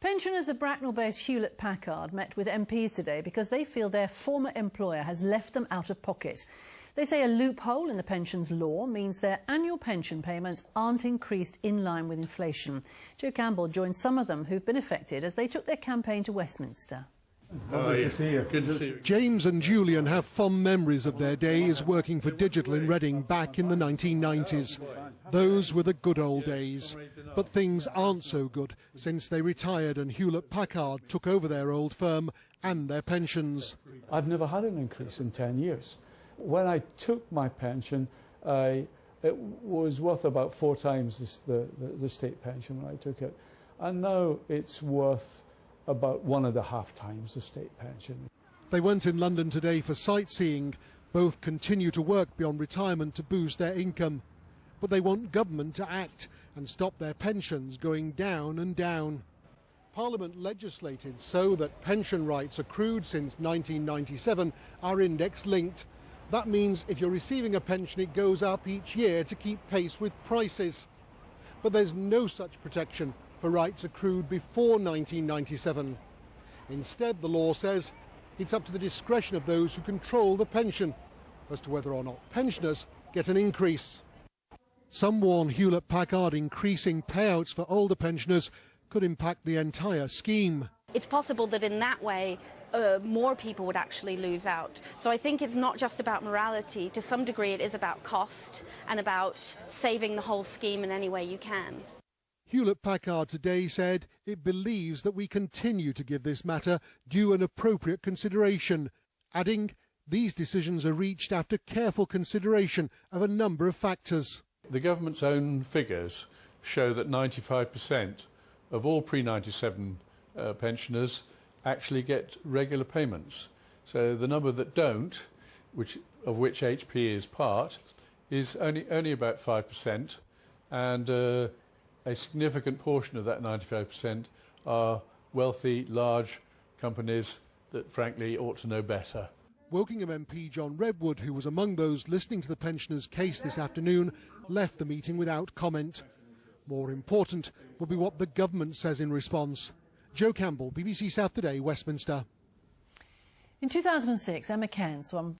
Pensioners of Bracknell-based Hewlett-Packard met with MPs today because they feel their former employer has left them out of pocket. They say a loophole in the pensions law means their annual pension payments aren't increased in line with inflation. Joe Campbell joined some of them who've been affected as they took their campaign to Westminster. Good to see you. Good to see you. James and Julian have fond memories of their days working for Digital in Reading back in the 1990s. Those were the good old days. But things aren't so good since they retired and Hewlett-Packard took over their old firm and their pensions. I've never had an increase in 10 years. When I took my pension, it was worth about 4 times the state pension when I took it. And now it's worth about 1.5 times the state pension. They went in London today for sightseeing. Both continue to work beyond retirement to boost their income. But they want government to act and stop their pensions going down and down. Parliament legislated so that pension rights accrued since 1997 are index-linked. That means if you're receiving a pension, it goes up each year to keep pace with prices. But there's no such protection for rights accrued before 1997. Instead, the law says it's up to the discretion of those who control the pension as to whether or not pensioners get an increase. Some warn Hewlett-Packard increasing payouts for older pensioners could impact the entire scheme. It's possible that in that way more people would actually lose out. So I think it's not just about morality. To some degree it is about cost and about saving the whole scheme in any way you can. Hewlett-Packard today said it believes that we continue to give this matter due and appropriate consideration, adding these decisions are reached after careful consideration of a number of factors. The government's own figures show that 95% of all pre-97 pensioners actually get regular payments. So the number that don't, of which HP is part, is only about 5%, and a significant portion of that 95% are wealthy, large companies that frankly ought to know better. Wokingham MP John Redwood, who was among those listening to the pensioners' case this afternoon, left the meeting without comment. More important will be what the government says in response. Joe Campbell, BBC South Today, Westminster. In 2006, Emma Cairns won